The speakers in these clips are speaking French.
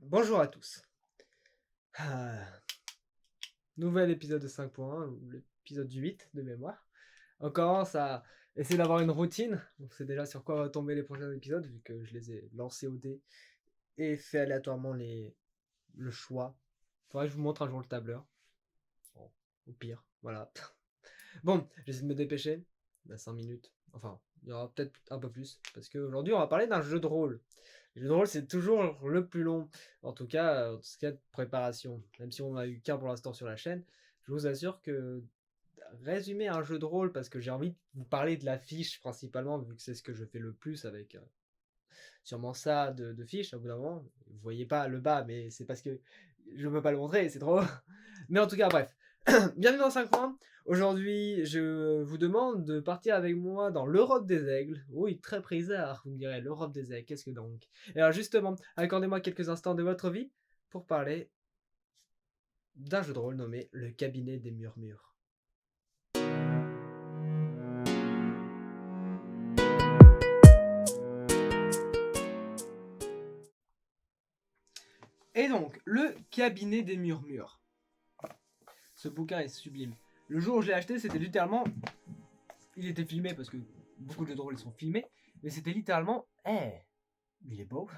Bonjour à tous. Ah, nouvel épisode de 5.1, ou l'épisode 8 de mémoire. On commence à essayer d'avoir une routine. On sait déjà sur quoi va tomber les prochains épisodes, vu que je les ai lancés au dé et fait aléatoirement le choix. Faudrait que je vous montre un jour le tableur. Bon, au pire, voilà. Bon, j'essaie de me dépêcher. Il y a 5 minutes. Enfin, il y aura peut-être un peu plus. Parce qu'aujourd'hui, on va parler d'un jeu de rôle. Le jeu de rôle, c'est toujours le plus long. En tout cas de préparation. Même si on n'a eu qu'un pour l'instant sur la chaîne, je vous assure que résumer un jeu de rôle, parce que j'ai envie de vous parler de la fiche principalement, vu que c'est ce que je fais le plus avec sûrement ça de fiches, au bout d'un moment. Vous voyez pas le bas, mais c'est parce que je ne peux pas le montrer, c'est trop. Mais en tout cas, bref. Bienvenue dans 5 points. Aujourd'hui, je vous demande de partir avec moi dans l'Europe des Aigles. Oui, très bizarre, vous me direz, l'Europe des Aigles, qu'est-ce que donc? Et alors justement, accordez-moi quelques instants de votre vie pour parler d'un jeu de rôle nommé Le Cabinet des Murmures. Et donc, Le Cabinet des Murmures. Ce bouquin est sublime. Le jour où je l'ai acheté, c'était littéralement... Il était filmé parce que beaucoup de jeux de rôle sont filmés, mais c'était littéralement... il est beau.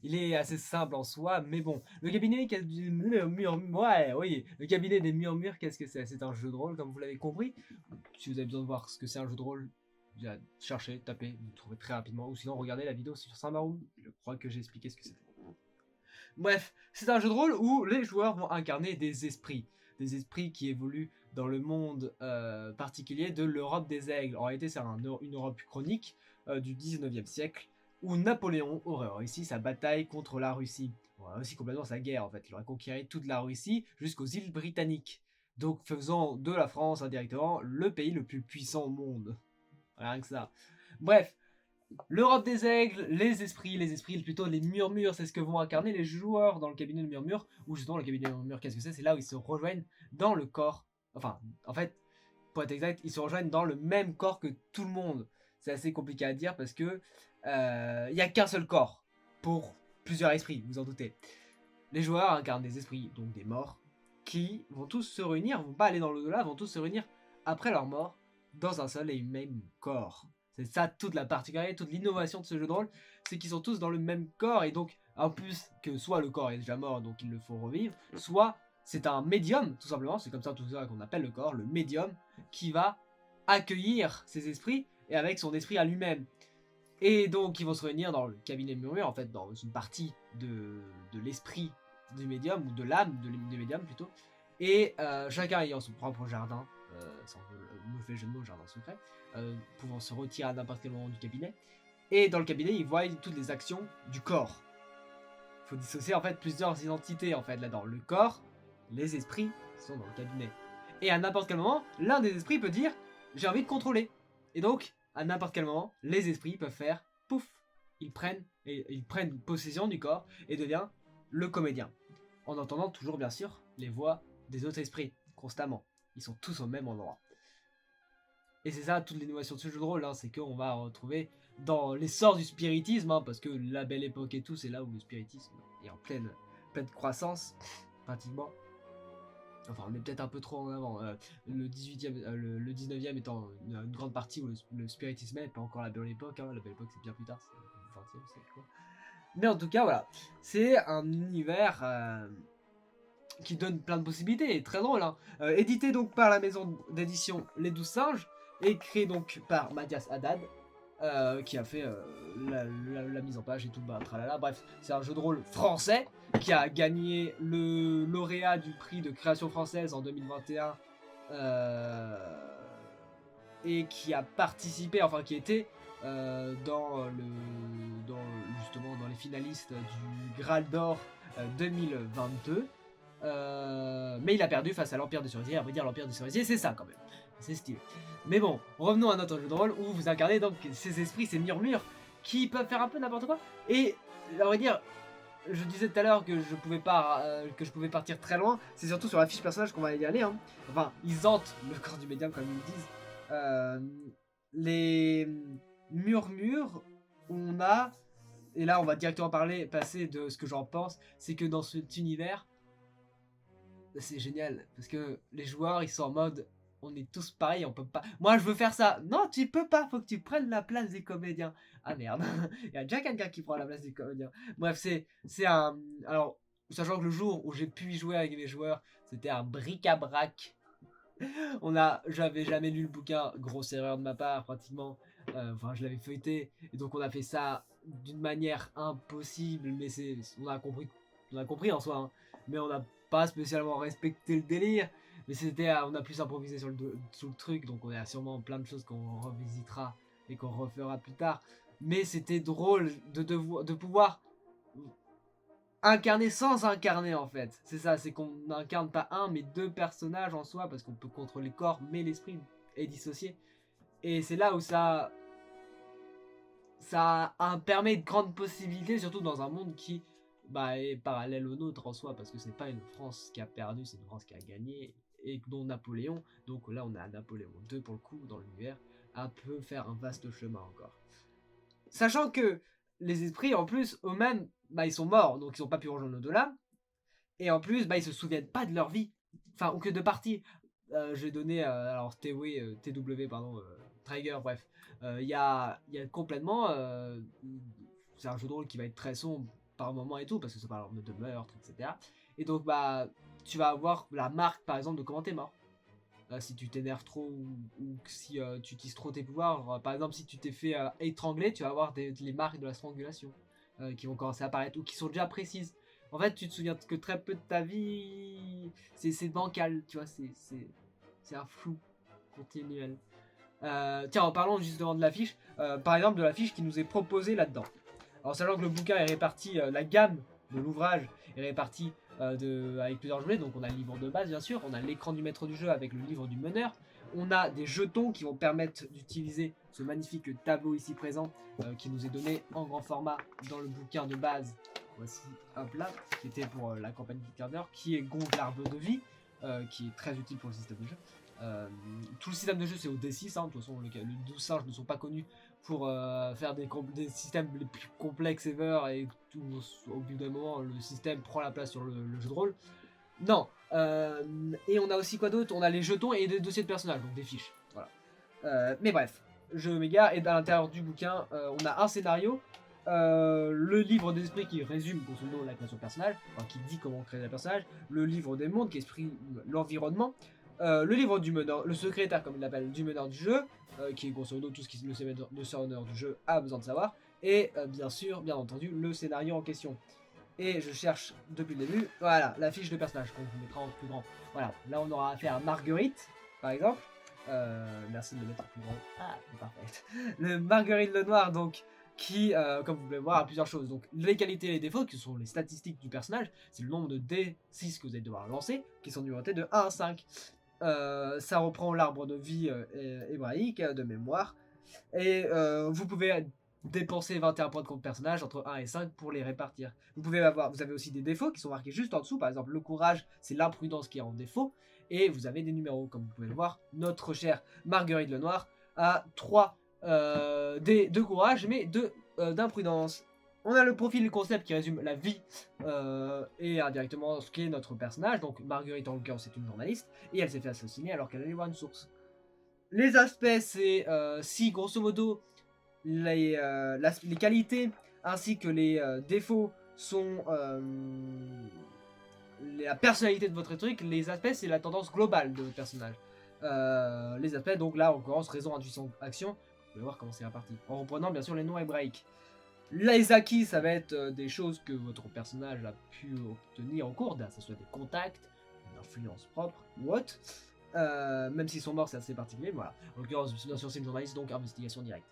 Il est assez simple en soi, mais bon. Le cabinet des murmures... Ouais, oui. Le cabinet des murmures, qu'est-ce que c'est? C'est un jeu de rôle, comme vous l'avez compris. Si vous avez besoin de voir ce que c'est un jeu de rôle, cherchez, tapez, vous trouvez très rapidement. Ou sinon, regardez la vidéo sur Saint-Baroum. Je crois que j'ai expliqué ce que c'était. Bref, c'est un jeu de rôle où les joueurs vont incarner des esprits. Des esprits qui évoluent dans le monde particulier de l'Europe des Aigles. En réalité, c'est une Europe chronique du 19e siècle où Napoléon aurait réussi sa bataille contre la Russie. Il aurait réussi complètement sa guerre en fait. Il aurait conquéri toute la Russie jusqu'aux îles britanniques. Donc faisant de la France indirectement le pays le plus puissant au monde. Rien que ça. Bref, l'Europe des aigles, les esprits, plutôt les murmures, c'est ce que vont incarner les joueurs dans le cabinet de murmures, ou justement le cabinet de murmures, qu'est-ce que c'est là où ils se rejoignent dans le corps, enfin, en fait, pour être exact, ils se rejoignent dans le même corps que tout le monde. C'est assez compliqué à dire parce que il n'y a qu'un seul corps pour plusieurs esprits, vous en doutez. Les joueurs incarnent des esprits, donc des morts, qui vont tous se réunir, vont pas aller dans l'au-delà, vont tous se réunir après leur mort dans un seul et même corps. C'est ça toute la particularité, toute l'innovation de ce jeu de rôle, c'est qu'ils sont tous dans le même corps et donc en plus que soit le corps est déjà mort donc il le faut revivre, soit c'est un médium tout simplement, c'est comme ça tout ça qu'on appelle le corps, le médium qui va accueillir ces esprits et avec son esprit à lui-même. Et donc ils vont se réunir dans le cabinet de murmure, en fait dans une partie de l'esprit du médium, ou de l'âme du médium plutôt, et chacun ayant son propre jardin, sans mauvais jeu de mots, jardin secret, pouvant se retirer à n'importe quel moment du cabinet. Et dans le cabinet, ils voient toutes les actions du corps. Il faut dissocier en fait plusieurs identités en fait là-dedans. Le corps, les esprits qui sont dans le cabinet. Et à n'importe quel moment, l'un des esprits peut dire j'ai envie de contrôler. Et donc, à n'importe quel moment, les esprits peuvent faire pouf, ils prennent possession du corps et deviennent le comédien. En entendant toujours bien sûr les voix des autres esprits constamment. Ils sont tous au même endroit. Et c'est ça toute l'innovation de ce jeu de rôle, hein, c'est qu'on va retrouver dans l'essor du spiritisme, hein, parce que la belle époque et tout, c'est là où le spiritisme est en pleine croissance, pratiquement. Enfin, on est peut-être un peu trop en avant. Le 18e, le 19e étant une grande partie où le spiritisme est pas encore la belle époque. Hein, la belle époque, c'est bien plus tard, c'est le 20e siècle, quoi. Mais en tout cas, voilà. C'est un univers qui donne plein de possibilités et très drôle. Hein. Édité donc par la maison d'édition Les 12 Singes et créé donc par Mathias Haddad. Qui a fait la mise en page et tout, bah, tralala. Bref, c'est un jeu de rôle français qui a gagné le lauréat du prix de création française en 2021 et qui a participé, enfin qui était justement dans les finalistes du Graal d'Or 2022. Mais il a perdu face à l'Empire du Cerisier. À vrai dire, l'Empire du Cerisier, c'est ça quand même. C'est stylé. Mais bon, revenons à notre jeu de rôle où vous incarnez donc ces esprits, ces murmures qui peuvent faire un peu n'importe quoi. Et à vrai dire, je disais tout à l'heure que je pouvais pas, que je pouvais partir très loin. C'est surtout sur la fiche personnage qu'on va y aller. Hein. Enfin, ils hantent le corps du médium comme ils le disent. Les murmures, on a et là on va directement passer de ce que j'en pense, c'est que dans cet univers, c'est génial, parce que les joueurs ils sont en mode, on est tous pareils, on peut pas. Moi je veux faire ça. Non, tu peux pas, faut que tu prennes la place des comédiens. Ah merde, il y a déjà quelqu'un qui prend la place des comédiens. Bref, c'est un. Alors, sachant que le jour où j'ai pu y jouer avec mes joueurs, c'était un bric-à-brac. J'avais jamais lu le bouquin, grosse erreur de ma part, pratiquement. Enfin, je l'avais feuilleté, et donc on a fait ça d'une manière impossible, mais on a compris en soi, hein. Mais on n'a pas spécialement respecté le délire. Mais on a plus improvisé sur le truc, donc on a sûrement plein de choses qu'on revisitera et qu'on refera plus tard. Mais c'était drôle de pouvoir incarner sans incarner en fait. C'est ça, c'est qu'on n'incarne pas un mais deux personnages en soi parce qu'on peut contrôler le corps mais l'esprit est dissocié. Et c'est là où ça permet de grandes possibilités, surtout dans un monde qui est parallèle au nôtre en soi, parce que c'est pas une France qui a perdu, c'est une France qui a gagné, et dont Napoléon, donc là on a Napoléon II pour le coup dans l'univers, peut faire un vaste chemin encore. Sachant que les esprits en plus eux-mêmes, ils sont morts, donc ils n'ont pas pu rejoindre l'au-delà, et en plus ils se souviennent pas de leur vie, enfin ou que de partie. Je vais donner alors TW pardon, Trigger, bref. Il y a complètement. C'est un jeu de rôle qui va être très sombre par moment et tout, parce que ça parle de meurtre, etc. Et donc, tu vas avoir la marque, par exemple, de comment t'es mort. Si tu t'énerves trop ou si tu utilises trop tes pouvoirs. Par exemple, si tu t'es fait étrangler, tu vas avoir les marques de la strangulation qui vont commencer à apparaître ou qui sont déjà précises. En fait, tu te souviens que très peu de ta vie. C'est bancal, tu vois, c'est un flou continuel. Tiens, en parlant justement de l'affiche, par exemple de l'affiche qui nous est proposée là-dedans. Alors, sachant que le bouquin est réparti, la gamme de l'ouvrage est répartie avec plusieurs volets, donc on a le livre de base bien sûr, on a l'écran du maître du jeu avec le livre du meneur, on a des jetons qui vont permettre d'utiliser ce magnifique tableau ici présent qui nous est donné en grand format dans le bouquin de base. Voici un plat qui était pour la campagne Kickstarter, qui est Gonfle l'arbre de vie, qui est très utile pour le système de jeu. Tout le système de jeu c'est au D6, hein. De toute façon les 12 singes ne sont pas connus pour faire des systèmes les plus complexes ever, et au bout d'un moment le système prend la place sur le jeu de rôle. Non, et on a aussi quoi d'autre? On a les jetons et des dossiers de personnages, donc des fiches. Voilà. Mais bref, je m'égare, et à l'intérieur du bouquin, on a un scénario, le livre d'esprit qui résume grosso modo la création de personnage, enfin, qui dit comment créer un personnage, le livre des mondes qui exprime l'environnement, le livre du meneur, le secrétaire comme il l'appelle, du meneur du jeu, qui est grosso modo tout ce que le meneur du jeu a besoin de savoir, et bien sûr, bien entendu, le scénario en question. Et je cherche depuis le début, voilà, la fiche de personnage qu'on vous mettra en plus grand. Voilà, là on aura affaire à Marguerite, par exemple. Merci de le mettre en plus grand. Ah, c'est parfait. Le Marguerite Lenoir, donc, qui, comme vous pouvez voir, a plusieurs choses. Donc, les qualités et les défauts, qui sont les statistiques du personnage, c'est le nombre de D6 que vous allez devoir lancer, qui sont numérotés de 1 à 5. Ça reprend l'arbre de vie hébraïque de mémoire. Et vous pouvez dépenser 21 points de compte personnage entre 1 et 5 pour les répartir. Vous avez aussi des défauts qui sont marqués juste en dessous. Par exemple, le courage, c'est l'imprudence qui est en défaut. Et vous avez des numéros, comme vous pouvez le voir. Notre chère Marguerite Lenoir a 3 de courage, mais 2 d'imprudence. On a le profil concept qui résume la vie et indirectement ce qu'est notre personnage. Donc Marguerite en l'occurrence c'est une journaliste et elle s'est fait assassiner alors qu'elle allait voir une source. Les aspects c'est si grosso modo les qualités ainsi que les défauts sont la personnalité de votre truc, les aspects c'est la tendance globale de votre personnage. Les aspects donc là en l'occurrence raison, intuition, action, vous pouvez voir comment c'est réparti. En reprenant bien sûr les noms hébraïques. Les acquis, ça va être des choses que votre personnage a pu obtenir en cours, que ce soit des contacts, une influence propre ou autre. Même s'ils sont morts, c'est assez particulier. Voilà. En l'occurrence, bien sûr, c'est une journaliste, donc investigation directe.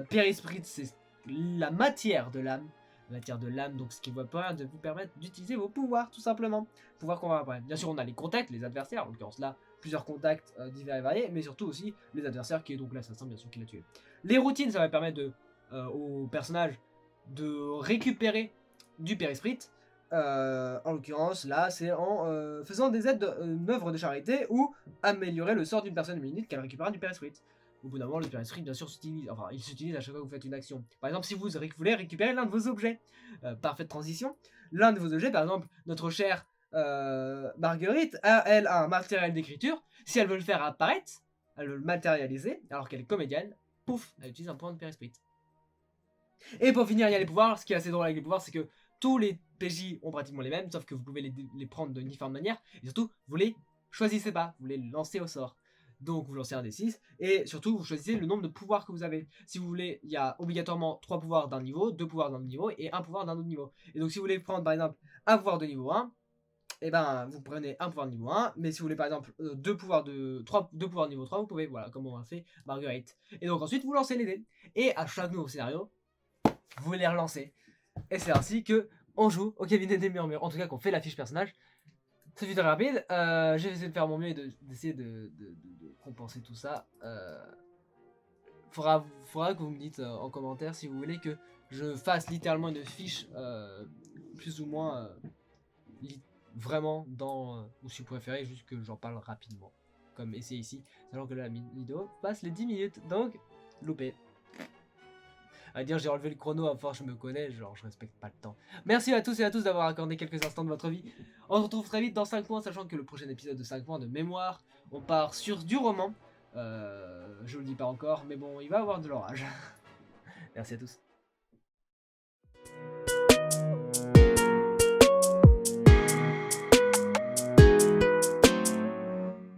Périsprit, c'est la matière de l'âme. La matière de l'âme, donc ce qui va pas de vous permettre d'utiliser vos pouvoirs, tout simplement. Pouvoirs qu'on va après. Bien sûr, on a les contacts, les adversaires. En l'occurrence, là, plusieurs contacts divers et variés, mais surtout aussi les adversaires, qui est donc l'assassin, bien sûr, qui l'a tué. Les routines, ça va permettre au personnage de récupérer du périsprit. En l'occurrence, là, c'est en faisant des aides d'œuvres de charité ou améliorer le sort d'une personne minute qu'elle récupérera du périsprit. au bout d'un moment, le Spirit bien sûr s'utilise. Enfin, il s'utilise à chaque fois que vous faites une action. Par exemple, si vous voulez récupérer l'un de vos objets, parfaite transition. L'un de vos objets, par exemple, notre chère Marguerite, elle a un matériel d'écriture. Si elle veut le faire apparaître, elle veut le matérialiser, alors qu'elle est comédienne, pouf, elle utilise un point de Spirit. Et pour finir, il y a les pouvoirs. Ce qui est assez drôle avec les pouvoirs, c'est que tous les PJ ont pratiquement les mêmes, sauf que vous pouvez les prendre de différentes manières. Et surtout, vous les choisissez pas, vous les lancez au sort. Donc vous lancez un D6, et surtout vous choisissez le nombre de pouvoirs que vous avez. Si vous voulez, il y a obligatoirement 3 pouvoirs d'un niveau, 2 pouvoirs d'un niveau, et 1 pouvoir d'un autre niveau. Et donc si vous voulez prendre par exemple un pouvoir de niveau 1, et ben vous prenez un pouvoir de niveau 1, mais si vous voulez par exemple 2 pouvoirs de niveau 3, vous pouvez, voilà, comme on a fait Marguerite. Et donc ensuite vous lancez les dés, et à chaque nouveau scénario, vous les relancez. Et c'est ainsi que on joue au cabinet des murmures, en tout cas qu'on fait la fiche personnage. C'est vite rapide, j'ai essayé de faire mon mieux et d'essayer de compenser tout ça. Faudra que vous me dites en commentaire si vous voulez que je fasse littéralement une fiche plus ou moins vraiment dans, ou si vous préférez juste que j'en parle rapidement, comme essayer ici, sachant que là la vidéo passe les 10 minutes, donc loupé. À dire j'ai enlevé le chrono, à force je me connais, genre je respecte pas le temps. Merci à tous et à tous d'avoir accordé quelques instants de votre vie. On se retrouve très vite dans 5 mois, sachant que le prochain épisode de 5 mois de mémoire, on part sur du roman. Je vous le dis pas encore, mais bon, il va y avoir de l'orage. Merci à tous.